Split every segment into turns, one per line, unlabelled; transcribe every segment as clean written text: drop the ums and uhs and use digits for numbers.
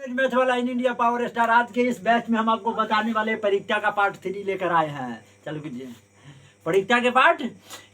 Math वाला in India power star. आज के इस बैच में हम आपको बताने वाले परीक्षा का पार्ट 3 लेकर आए हैं। चलो कीजिए परीक्षा के पार्ट।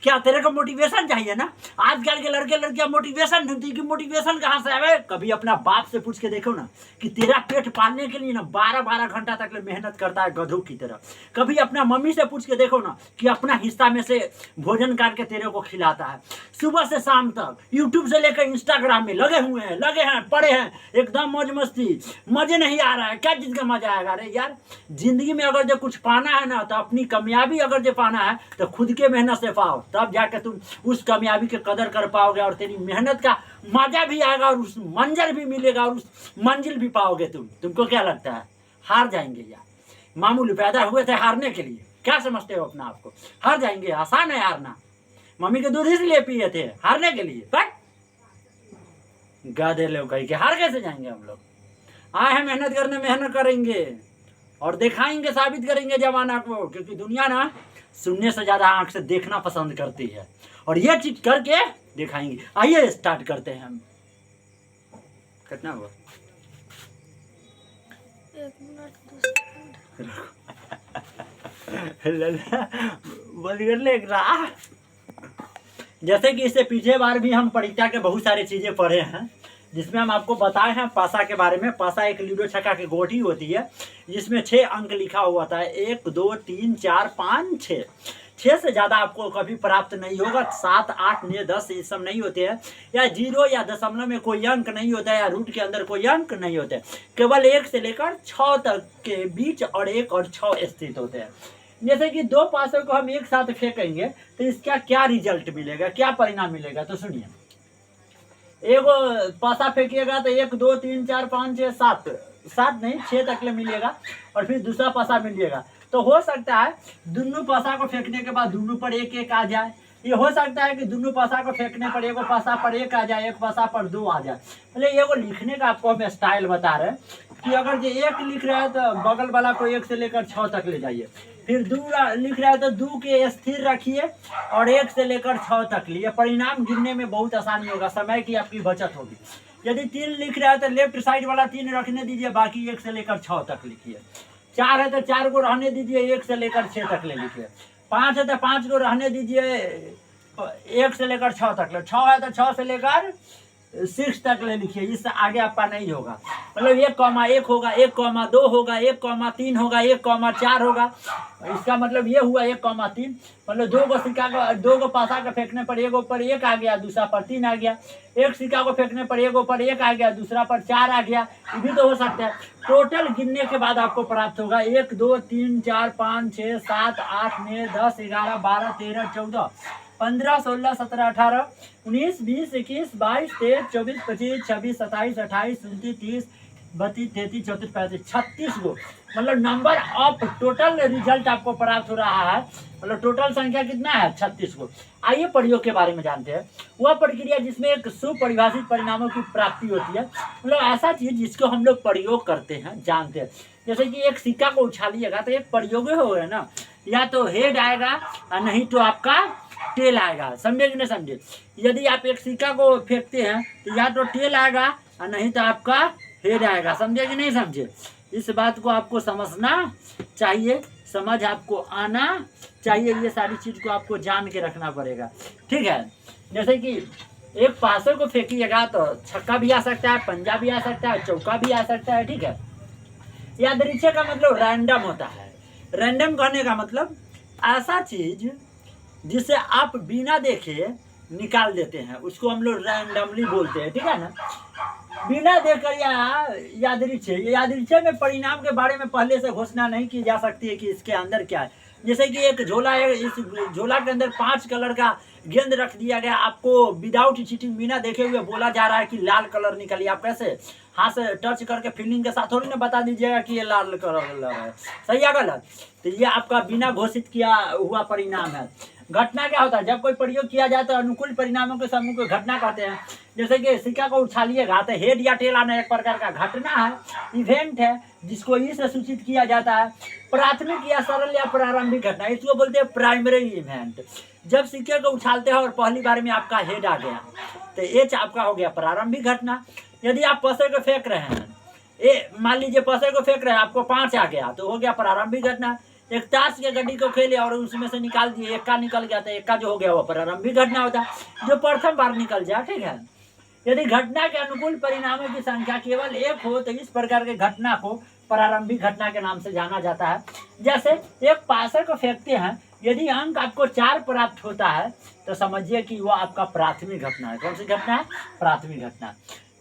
क्या तेरे को मोटिवेशन चाहिए ना? आजकल के लड़के लड़कियां मोटिवेशन ढूंढती कि मोटिवेशन कहाँ से आवे। कभी अपना बाप से पूछ के देखो ना कि तेरा पेट पालने के लिए ना 12-12 घंटा तक मेहनत करता है गधों की तरह। कभी अपना मम्मी से पूछ के देखो ना कि अपना हिस्सा में से भोजन काट के तेरे को खिलाता है। सुबह से शाम तक यूट्यूब से लेकर इंस्टाग्राम में लगे हैं पड़े हैं एकदम मौज मस्ती। मजे नहीं आ रहा है, क्या चीज का मजा आएगा? अरे यार जिंदगी में अगर जो कुछ पाना है ना तो अपनी कामयाबी अगर जो पाना है तो खुद के मेहनत से पाओ, तब जाके तुम उस कामयाबी के कदर कर पाओगे और तेरी मेहनत का मजा भी आएगा और उस मंजिल भी मिलेगा और उस मंजिल भी पाओगे तुमको क्या लगता है हार जाएंगे? यार मामूली पैदा हुए थे हारने के लिए, क्या समझते हो अपना आपको? हार जाएंगे? आसान है हारना। मम्मी के दूध इसलिए पिए थे हारने के लिए। बट गाधे लोग कहीं के हार कैसे जाएंगे? हम लोग आए हैं मेहनत करने, मेहनत करेंगे और दिखाएंगे, साबित करेंगे जमाना को। क्योंकि दुनिया ना सुनने से ज्यादा आंख से देखना पसंद करती है और ये चीज करके दिखाएंगे। आइए स्टार्ट करते हैं हम। कितना हुआ?
1 मिनट 2 सेकंड।
बोल कर ले रहा। जैसे कि इससे पीछे बार भी हम परीक्षा के बहुत सारी चीजें पढ़े हैं जिसमें हम आपको बताए हैं पासा के बारे में। पासा एक लूडो छक्का की गोटी होती है जिसमें 6 अंक लिखा हुआ था। 1 2 3 4 5 6। 6 से ज़्यादा आपको कभी प्राप्त नहीं होगा। 7 8 9 10 ये सब नहीं होते हैं, या 0 या दशमलव में कोई अंक नहीं होता है, या रूट के अंदर कोई अंक नहीं होते। केवल 1 से लेकर 6 तक के बीच और 1 और 6 स्थित होते हैं। जैसे कि 2 पासों को हम एक साथ फेंकेंगे तो इसका क्या रिजल्ट मिलेगा, क्या परिणाम मिलेगा? तो सुनिए, एगो पासा फेंकिएगा तो 1 2 3 4 5 6 7 नहीं 6 तक ले मिलेगा और फिर दूसरा पासा मिलेगा। तो हो सकता है दोनों पासा को फेंकने के बाद दोनों पर 1 1 आ जाए। ये हो सकता है कि दोनों पासा को फेंकने पर एगो पासा पर 1 आ जाए, एक पासा पर 2 आ जाए। मतलब एगो लिखने का आपको हम स्टाइल बता रहे हैं कि अगर जो 1 लिख रहा है तो बगल वाला को 1 से लेकर 6 तक ले जाइए। फिर 2 लिख रहा है तो 2 के स्थिर रखिए और 1 से लेकर 6 तक लिए। परिणाम गिनने में बहुत आसानी होगा, समय की आपकी बचत होगी। यदि 3 लिख रहा है तो लेफ्ट साइड वाला 3 रखने दीजिए, बाकी 1 से लेकर 6 तक लिखिए। 4 है तो 4 को रहने दीजिए, 1 से लेकर 6 तक ले लिखिए। 5 है तो 5 को रहने दीजिए, 1 से लेकर 6 तक ले। 6 है तो 6 से लेकर 6 तक ले लिखिए। इससे आगे आपका नहीं होगा। मतलब 1,1 होगा, 1,2 होगा, 1,3 होगा, 1,4 होगा। इसका मतलब ये हुआ 1,3। मतलब 2 को सिक्का को 2 को पासा को फेंकने पर एगो पर 1 आ गया, दूसरा पर 3 आ गया। 1 सिक्का को फेंकने पर एगो पर 1 आ गया, दूसरा पर 4 आ गया। ये भी तो हो सकता है। टोटल गिनने के बाद आपको प्राप्त होगा 1 2 3 4 5 6 7 8 9 10 11 12 13 14 15 16 17 18 19 20 21 22 23 24 25 26 27 28 29 30 32 33 34 35 36 गो मतलब नंबर ऑफ टोटल रिजल्ट आपको प्राप्त हो रहा है। मतलब टोटल संख्या कितना है? 36 गो। आइए प्रयोग के बारे में जानते हैं। वह प्रक्रिया जिसमें एक सुपरिभाषित परिणामों की प्राप्ति होती है। मतलब ऐसा चीज जिसको हम लोग प्रयोग करते हैं, जानते हैं। जैसे कि एक सिक्का को उछालिएगा तो एक प्रयोग होगा ना, या तो हेड आएगा और नहीं तो आपका टेल आएगा। समझे कि नहीं समझे? यदि आप एक सिक्का को फेंकते हैं तो या तो टेल आएगा और नहीं तो आपका हेड आएगा। समझे कि नहीं समझे? इस बात को आपको समझना चाहिए, समझ आपको आना चाहिए। ये सारी चीज को आपको जान के रखना पड़ेगा, ठीक है? जैसे कि एक पासों को फेंकिएगा तो छक्का भी आ सकता है, पंजा भी आ सकता है, चौका भी आ सकता है, ठीक है? यादृच्छिक का मतलब रैंडम होता है। रैंडम कहने का मतलब ऐसा चीज जिसे आप बिना देखे निकाल देते हैं, उसको हम लोग रैंडमली बोलते हैं, ठीक है ना? बिना देखकर या यादृच्छिक में परिणाम के बारे में पहले से घोषणा नहीं की जा सकती है कि इसके अंदर क्या है। जैसे कि एक झोला है, इस झोला के अंदर 5 कलर का गेंद रख दिया गया। आपको विदाउट चीटिंग, बिना देखे हुए बोला जा रहा है कि लाल कलर निकलिए। आप कैसे हाथ से टच करके फीलिंग के साथ थोड़ी ना बता दीजिएगा कि ये लाल कलर है, सही है गलत? तो ये आपका बिना घोषित किया हुआ परिणाम है। घटना क्या होता है? जब कोई प्रयोग किया जाए तो अनुकूल परिणामों के समूह को घटना कहते हैं। जैसे कि सिक्का को उछालिएगा तो हेड या टेल आना एक प्रकार का घटना है, इवेंट है, जिसको इससे सूचित किया जाता है। प्राथमिक या सरल या प्रारंभिक घटना, इसको बोलते हैं प्राइमरी इवेंट। जब सिक्के को उछालते हैं और पहली बार में आपका हेड आ गया तो एच आपका हो गया प्रारंभिक घटना। यदि आप पैसे को फेंक रहे हैं, मान लीजिए पसे को फेंक रहे हैं, आपको 5 आ गया तो हो गया प्रारंभिक घटना। एक ताश के गड्डी को खेले और उसमें से निकाल दिए, इक्का निकल गया, तो इक्का जो हो गया वो प्रारंभिक घटना होता है, जो प्रथम बार निकल जाए। ठीक है, यदि घटना के अनुकूल परिणामों की संख्या केवल 1 हो तो इस प्रकार के घटना को प्रारंभिक घटना के नाम से जाना जाता है। जैसे एक पासे को फेंकते हैं, यदि अंक आपको 4 प्राप्त होता है तो समझिए कि वो आपका प्राथमिक घटना है। कौन सी घटना है? प्राथमिक घटना।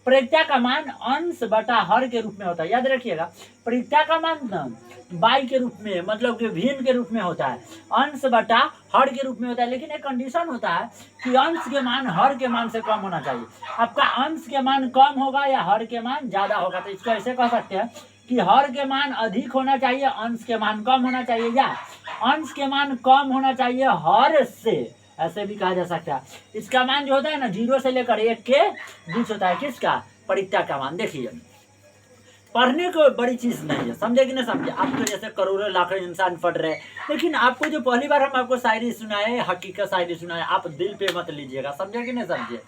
प्रत्यय का मान अंश बटा हर के रूप में होता है, याद रखिएगा। प्रत्यय का मान बाई के रूप में, मतलब कि भिन्न के रूप में होता है, अंश बटा हर के रूप में होता है। लेकिन एक कंडीशन होता है कि अंश के मान हर के मान से कम होना चाहिए। आपका अंश के मान कम होगा या हर के मान ज्यादा होगा, तो इसको ऐसे कह सकते हैं कि हर के मान अधिक होना चाहिए, अंश के मान कम होना चाहिए, या अंश के मान कम होना चाहिए हर से, ऐसे भी कहा जा सकता है। इसका मान जो होता है ना 0 से लेकर 1 के बीच होता है। किसका? परित्या का मान। देखिए, पढ़ने को बड़ी चीज नहीं है, समझे कि नहीं समझे। आप तो जैसे करोड़ों लाखों इंसान पढ़ रहे हैं, लेकिन आपको जो पहली बार हम आपको शायरी सुनाए, हकीकत शायरी सुनाए, आप दिल पे मत लीजिएगा, समझे कि नहीं समझे।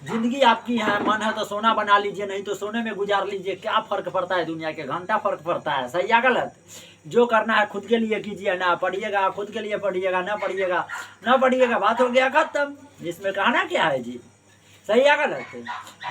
जिंदगी आपकी है, मन है तो सोना बना लीजिए, नहीं तो सोने में गुजार लीजिए। क्या फर्क पड़ता है दुनिया के, घंटा फर्क पड़ता है। सही या गलत? जो करना है खुद के लिए कीजिए, ना पढ़िएगा खुद के लिए पढ़िएगा, ना पढ़िएगा, बात हो गया खत्म। इसमें कहना क्या है जी? सही या गलत?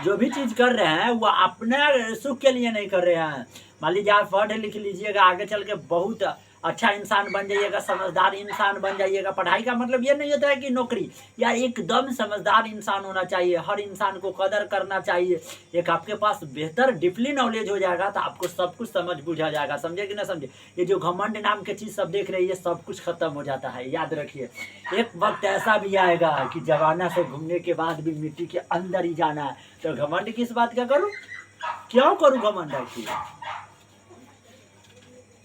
जो भी चीज कर रहे हैं वो अपने सुख के लिए नहीं कर रहे हैं। मान लीजिए आप पढ़ लिख लीजिएगा, आगे चल के बहुत अच्छा इंसान बन जाइएगा, समझदार इंसान बन जाइएगा। पढ़ाई का मतलब ये नहीं होता है कि नौकरी, या एकदम समझदार इंसान होना चाहिए, हर इंसान को कदर करना चाहिए। एक आपके पास बेहतर डीपली नॉलेज हो जाएगा तो आपको सब कुछ समझ बुझा जाएगा, समझे कि ना समझे। ये जो घमंड नाम की चीज सब देख रहे हैं, ये सब कुछ खत्म हो जाता है, याद रखिए। एक वक्त ऐसा भी आएगा कि जमाना से घूमने के बाद भी मिट्टी के अंदर ही जाना है, तो घमंड किस बात का करूं, क्यों करूं घमंड?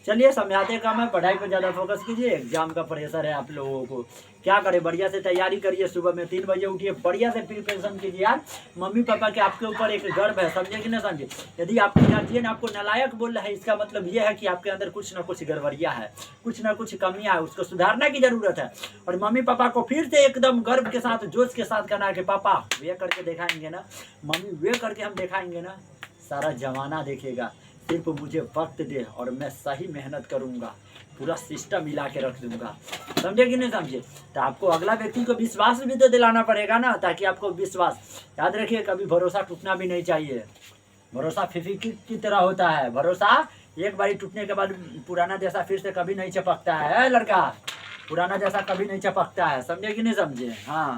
चलिए समझाते कम है, पढ़ाई पर ज्यादा फोकस कीजिए। एग्जाम का प्रेशर है आप लोगों को, क्या करें, बढ़िया से तैयारी करिए। सुबह में 3 बजे उठिए, बढ़िया से प्रिपरेशन कीजिए यार। मम्मी पापा के आपके ऊपर एक गर्व है, समझे कि नहीं समझे। यदि आपके गार्जियन आपको नालायक बोल रहा है, इसका मतलब यह है कि आपके अंदर कुछ ना कुछ गड़बड़ियां है, कुछ ना कुछ कमियां है, उसको सुधारने की जरूरत है। और मम्मी पापा को फिर से एकदम गर्व के साथ, जोश के साथ कहना है कि पापा वे करके दिखाएंगे ना, मम्मी वे करके हम दिखाएंगे ना, सारा जमाना देखेगा। सिर्फ मुझे वक्त दे और मैं सही मेहनत करूंगा, पूरा सिस्टम मिला के रख दूंगा, समझे कि नहीं समझे। तो आपको अगला व्यक्ति को विश्वास भी तो दिलाना पड़ेगा ना, ताकि आपको विश्वास। याद रखिए, कभी भरोसा टूटना भी नहीं चाहिए। भरोसा फिफिकी की तरह होता है, भरोसा एक बारी टूटने के बाद पुराना जैसा फिर से कभी नहीं चपकता है लड़का, पुराना जैसा कभी नहीं चपकता है, समझे कि नहीं समझे। हाँ।